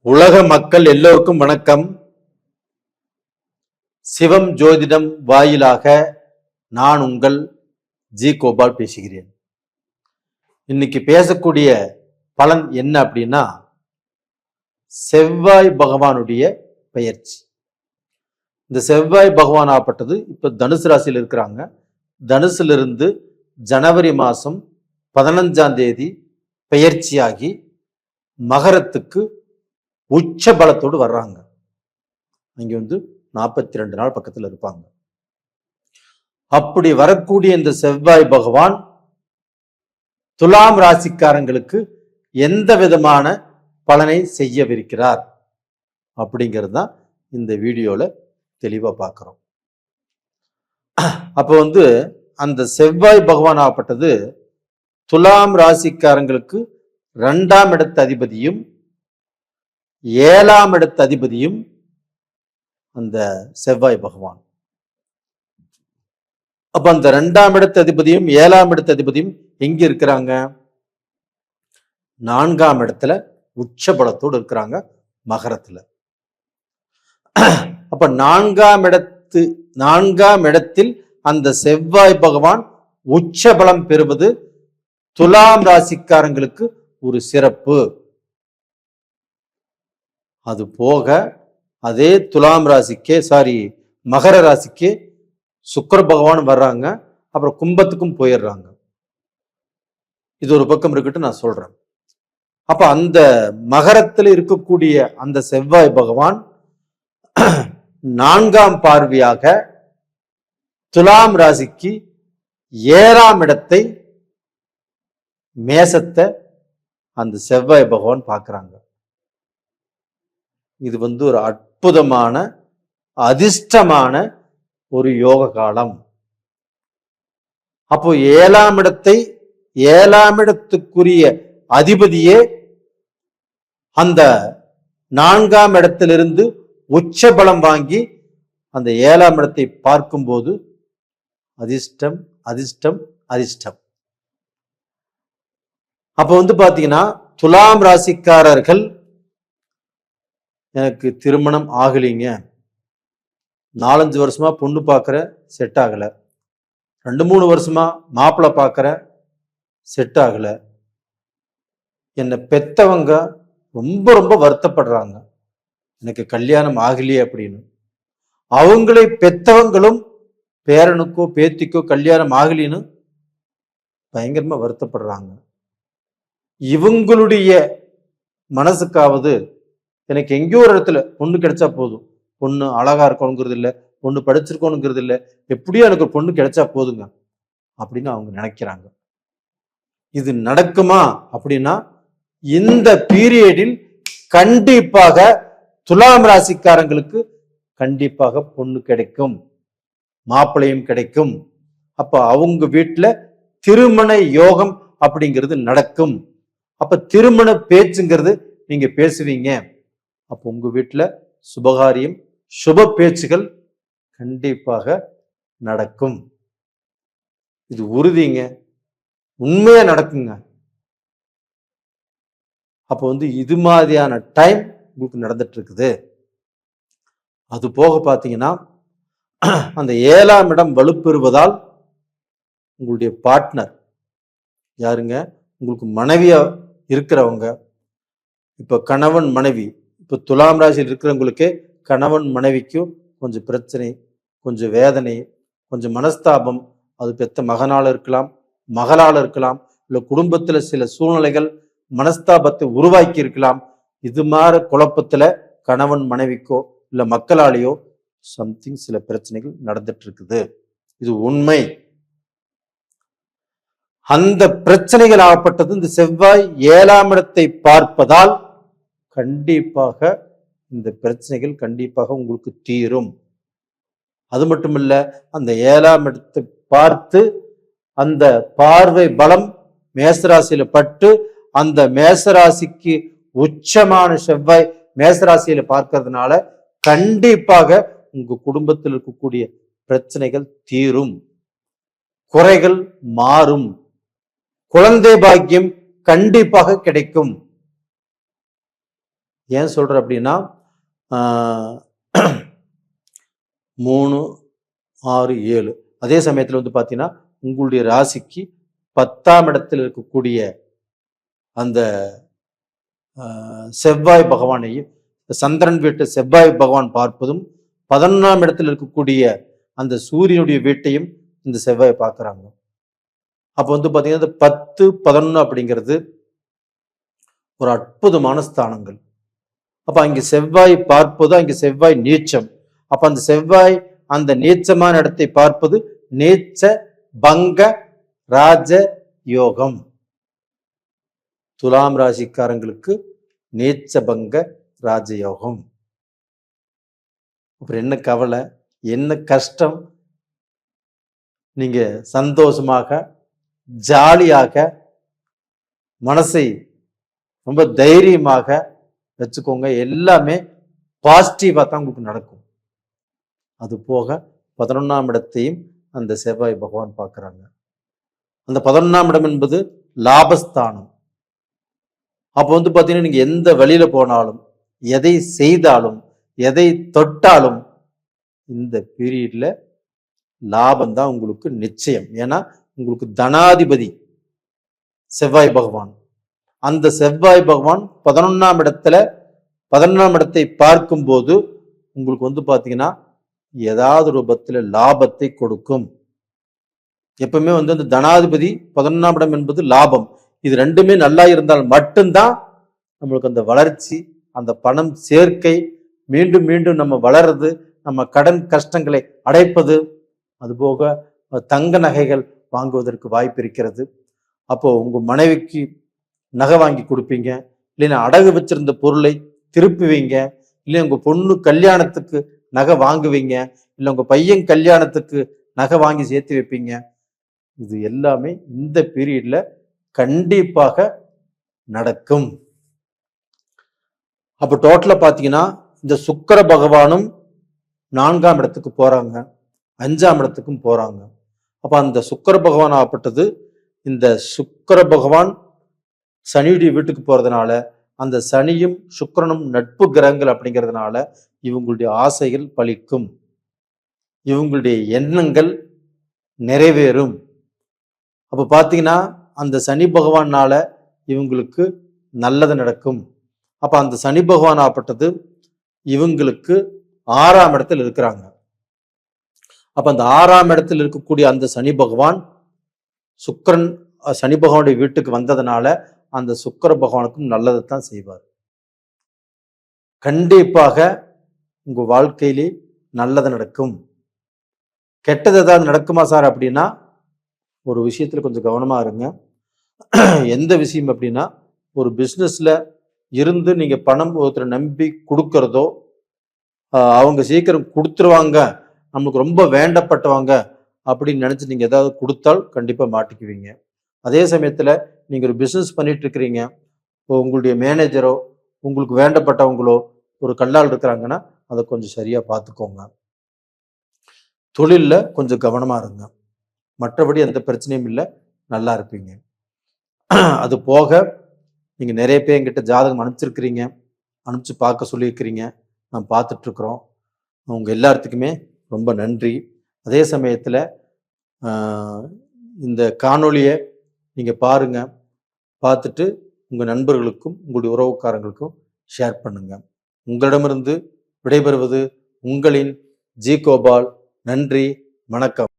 உலக மக்கள் எல்லோருக்கும் வணக்கம். சிவம் ஜோதிடம் வாயிலாக நான் உங்கள் ஜி கோபால் பேசுகிறேன். இன்னைக்கு பேசக்கூடிய பலன் என்ன அப்படின்னா, செவ்வாய் பகவானுடைய பெயர்ச்சி. இந்த செவ்வாய் பகவான் ஆப்பட்டது இப்ப தனுசு ராசியில் இருக்கிறாங்க. தனுசுல இருந்து ஜனவரி மாசம் 15ஆம் தேதி பெயர்ச்சியாகி மகரத்துக்கு உச்ச பலத்தோடு வர்றாங்க. அங்க 42 நாள் பக்கத்துல இருப்பாங்க. அப்படி வரக்கூடிய இந்த செவ்வாய் பகவான் துலாம் ராசிக்காரங்களுக்கு எந்த விதமான பலனை செய்யவிருக்கிறார் அப்படிங்கிறது தான் இந்த வீடியோல தெளிவா பார்க்கிறோம். அப்போ அந்த செவ்வாய் பகவான் ஆப்பட்டது துலாம் ராசிக்காரங்களுக்கு 2ஆம் இடத்து அதிபதியும் 7ஆம் இடத்து அதிபதியும் அந்த செவ்வாய் பகவான். அப்ப அந்த 2ஆம் இடத்து அதிபதியும் 7ஆம் இடத்து அதிபதியும் எங்க இருக்கிறாங்க? 4ஆம் இடத்துல உச்ச பலத்தோடு இருக்கிறாங்க, மகரத்துல. அப்ப 4ஆம் இடத்தில் அந்த செவ்வாய் பகவான் உச்ச பலம் பெறுவது துலாம் ராசிக்காரங்களுக்கு ஒரு சிறப்பு. அது போக அதே துலாம் ராசிக்கே மகர ராசிக்கே சுக்கிர பகவான் வர்றாங்க. அப்புறம் கும்பத்துக்கும் போயிடுறாங்க. இது ஒரு பக்கம் இருக்கட்டும், நான் சொல்றேன். அப்ப அந்த மகரத்தில் இருக்கக்கூடிய அந்த செவ்வாய் பகவான் 4ஆம் பார்வையாக துலாம் ராசிக்கு 7ஆம் இடத்தை, மேசத்தை அந்த செவ்வாய் பகவான் பார்க்கிறாங்க. இது ஒரு அற்புதமான அதிர்ஷ்டமான ஒரு யோக காலம். அப்போ 7ஆம் இடத்தை, 7ஆம் இடத்துக்குரிய அதிபதியே அந்த 4ஆம் இடத்திலிருந்து உச்ச பலம் வாங்கி அந்த 7ஆம் இடத்தை பார்க்கும்போது அதிர்ஷ்டம் அதிர்ஷ்டம் அதிர்ஷ்டம். அப்போ பாத்தீங்கன்னா, துலாம் ராசிக்காரர்கள் எனக்கு திருமணம் ஆகலைங்க, 4-5 வருஷமா பொண்ணு பார்க்குற, செட் ஆகல, 2-3 வருஷமா மாப்பிள்ளை பார்க்குற, செட் ஆகல, என்னை பெத்தவங்க ரொம்ப ரொம்ப வருத்தப்படுறாங்க, எனக்கு கல்யாணம் ஆகலையே அப்படின்னு. அவங்களை பெத்தவங்களும் பேரனுக்கோ பேத்திக்கோ கல்யாணம் ஆகலின்னு பயங்கரமா வருத்தப்படுறாங்க. இவங்களுடைய மனசுக்காவது எனக்கு எங்கேயோ ஒரு இடத்துல பொண்ணு கிடைச்சா போதும், பொண்ணு அழகா இருக்கணுங்கிறது இல்லை, பொண்ணு படிச்சிருக்கணுங்கிறது இல்லை, எப்படியோ எனக்கு பொண்ணு கிடைச்சா போதுங்க அப்படின்னு அவங்க நினைக்கிறாங்க. இது நடக்குமா அப்படின்னா, இந்த பீரியடில் கண்டிப்பாக துலாம் ராசிக்காரங்களுக்கு கண்டிப்பாக பொண்ணு கிடைக்கும், மாப்பிள்ளையும் கிடைக்கும். அப்ப அவங்க வீட்டுல திருமண யோகம் அப்படிங்கிறது நடக்கும். அப்ப திருமண பேச்சுங்கிறது நீங்க பேசுவீங்க. அப்ப உங்க வீட்டுல சுபகாரியம், சுப பேச்சுகள் கண்டிப்பாக நடக்கும். இது உறுதிங்க, உண்மையா நடக்குங்க. அப்ப இது மாதிரியான டைம் உங்களுக்கு நடந்துட்டு இருக்குது. அது போக பாத்தீங்கன்னா, அந்த 7ஆம் இடம் வலுப்பெறுவதால் உங்களுடைய பார்ட்னர் யாருங்க, உங்களுக்கு மனைவியா இருக்கிறவங்க, இப்ப கணவன் மனைவி, இப்ப துலாம் ராசியில் இருக்கிறவங்களுக்கே கணவன் மனைவிக்கும் கொஞ்சம் பிரச்சனை, கொஞ்சம் வேதனை, கொஞ்சம் மனஸ்தாபம். அது பெத்த மகனால இருக்கலாம், மகளால இருக்கலாம், இல்ல குடும்பத்துல சில சூழ்நிலைகள் மனஸ்தாபத்தை உருவாக்கி இருக்கலாம். இது மாதிரி குழப்பத்துல கணவன் மனைவிக்கோ இல்ல மக்களாலேயோ சம்திங் சில பிரச்சனைகள் நடந்துட்டு இருக்குது. இது உண்மை. அந்த பிரச்சனைகள் ஆகப்பட்டது இந்த செவ்வாய் 7ஆம் இடத்தை பார்ப்பதால் கண்டிப்பாக இந்த பிரச்சனைகள் கண்டிப்பாக உங்களுக்கு தீரும். அது மட்டுமில்ல, அந்த 7ஆம் இடத்தை பார்த்து அந்த பார்வை பலம் மேசராசியில பட்டு, அந்த மேசராசிக்கு உச்சமான செவ்வாய் மேசராசியில பார்க்கறதுனால கண்டிப்பாக உங்க குடும்பத்தில் இருக்கக்கூடிய பிரச்சனைகள் தீரும், குறைகள் மாறும், குழந்தை பாக்கியம் கண்டிப்பாக கிடைக்கும். ஏன் சொல்கிறேன் அப்படின்னா 3, 6, 7 அதே சமயத்தில் வந்து பார்த்தீங்கன்னா உங்களுடைய ராசிக்கு 10ஆம் இடத்தில் இருக்கக்கூடிய அந்த செவ்வாய் பகவானையும் சந்திரன் வீட்டை செவ்வாய் பகவான் பார்ப்பதும் 11ஆம் இடத்தில் இருக்கக்கூடிய அந்த சூரியனுடைய வீட்டையும் இந்த செவ்வாய் பார்க்குறாங்க. அப்போ வந்து பார்த்தீங்கன்னா 10, 11 அப்படிங்கிறது ஒரு அற்புதமான ஸ்தானங்கள். அப்போ அங்கே செவ்வாய் பார்ப்பது, அங்கே செவ்வாய் நீச்சம். அப்போ அந்த செவ்வாய் அந்த நீச்சமான இடத்தை பார்ப்பது நீச்ச பங்க ராஜ யோகம். துலாம் ராசிக்காரங்களுக்கு நீச்ச பங்க ராஜயோகம். அப்புறம் என்ன கவலை, என்ன கஷ்டம்? நீங்க சந்தோஷமாக ஜாலியாக மனசை ரொம்ப தைரியமாக வச்சுக்கோங்க. எல்லாமே பாசிட்டிவாக தான் உங்களுக்கு நடக்கும். அது போக 11ஆம் இடத்தையும் அந்த செவ்வாய் பகவான் பார்க்குறாங்க. அந்த 11ஆம் இடம் என்பது லாபஸ்தானம். அப்போ வந்து பார்த்தீங்கன்னா நீங்கள் எந்த வழியில் போனாலும், எதை செய்தாலும், எதை தொட்டாலும் இந்த பீரியட்ல லாபம் தான் உங்களுக்கு நிச்சயம். ஏன்னா உங்களுக்கு தனாதிபதி செவ்வாய் பகவான். அந்த செவ்வாய் பகவான் 11ஆம் இடத்துல 11ஆம் இடத்தை பார்க்கும்போது உங்களுக்கு வந்து பார்த்தீங்கன்னா ஏதாவது ரூபத்தில் லாபத்தை கொடுக்கும். எப்பவுமே வந்து அந்த தனாதிபதி 11ஆம் இடம் என்பது லாபம். இது ரெண்டுமே நல்லா இருந்தால் மட்டும்தான் நம்மளுக்கு அந்த வளர்ச்சி, அந்த பணம் சேர்க்கை, மீண்டும் மீண்டும் நம்ம வளர்றது, நம்ம கடன் கஷ்டங்களை அடைப்பது, அதுபோக தங்க நகைகள் வாங்குவதற்கு வாய்ப்பு இருக்கிறது. அப்போ உங்க மனைவிக்கு நகை வாங்கி கொடுப்பீங்க, இல்லைன்னா அடகு வச்சிருந்த பொருளை திருப்புவீங்க, இல்லை உங்க பொண்ணு கல்யாணத்துக்கு நகை வாங்குவீங்க, இல்லை உங்க பையன் கல்யாணத்துக்கு நகை வாங்கி சேர்த்து வைப்பீங்க. இது எல்லாமே இந்த பீரியட்ல கண்டிப்பாக நடக்கும். அப்போ டோட்டலா பார்த்தீங்கன்னா இந்த சுக்கிர பகவானும் 4ஆம் இடத்துக்கு போறாங்க, 5ஆம் இடத்துக்கும் போறாங்க. அப்ப அந்த சுக்கிர பகவான் ஆப்பட்டது, இந்த சுக்கிர பகவான் சனியுடைய வீட்டுக்கு போறதுனால, அந்த சனியும் சுக்கிரனும் நட்பு கிரகங்கள் அப்படிங்கிறதுனால இவங்களுடைய ஆசைகள் பலிக்கும், இவங்களுடைய எண்ணங்கள் நிறைவேறும். அப்ப பாத்தீங்கன்னா அந்த சனி பகவானால இவங்களுக்கு நல்லது நடக்கும். அப்ப அந்த சனி பகவான் ஆப்பட்டது இவங்களுக்கு 6ஆம் இடத்தில் இருக்கிறாங்க. அப்ப அந்த 6ஆம் இடத்தில் இருக்கக்கூடிய அந்த சனி பகவான் சுக்கிரன் சனி பகவானுடைய வீட்டுக்கு வந்ததுனால அந்த சுக்கிர பகவானுக்கும் நல்லதை தான் செய்வார். கண்டிப்பாக உங்க வாழ்க்கையிலே நல்லது நடக்கும். கெட்டது ஏதாவது நடக்குமா சார் அப்படின்னா ஒரு விஷயத்துல கொஞ்சம் கவனமா இருங்க. எந்த விஷயம் அப்படின்னா, ஒரு பிஸ்னஸ்ல இருந்து நீங்க பணம் ஒருத்தரை நம்பி கொடுக்கறதோ, அவங்க சீக்கிரம் கொடுத்துருவாங்க, நமக்கு ரொம்ப வேண்டப்பட்டவங்க அப்படின்னு நினைச்சு நீங்க ஏதாவது கொடுத்தால் கண்டிப்பா மாட்டிக்குவீங்க. அதே சமயத்துல நீங்க ஒரு பிஸ்னஸ் பண்ணிட்டு இருக்கிறீங்க, உங்களுடைய மேனேஜரோ உங்களுக்கு வேண்டப்பட்டவங்களோ ஒரு கல்லால் இருக்கிறாங்கன்னா அதை கொஞ்சம் சரியா பார்த்துக்கோங்க. தொழில்ல கொஞ்சம் கவனமா இருங்க. மற்றபடி எந்த பிரச்சனையும் இல்லை, நல்லா இருப்பீங்க. அது போக நீங்க நிறைய பேர் என்கிட்ட ஜாதகம் அனுப்பிச்சிருக்கிறீங்க, அனுப்பிச்சு பார்க்க சொல்லியிருக்கிறீங்க, நான் பார்த்துட்டு இருக்கிறோம். அவங்க எல்லாத்துக்குமே ரொம்ப நன்றி. அதே சமயத்துல இந்த காணொளியை நீங்க பாருங்க, பார்த்துட்டு உங்க நண்பர்களுக்கும் உங்களுடைய உறவுக்காரங்களுக்கும் ஷேர் பண்ணுங்க. உங்களிடமிருந்து விடைபெறுவது உங்களின் ஜி கோபால். நன்றி, வணக்கம்.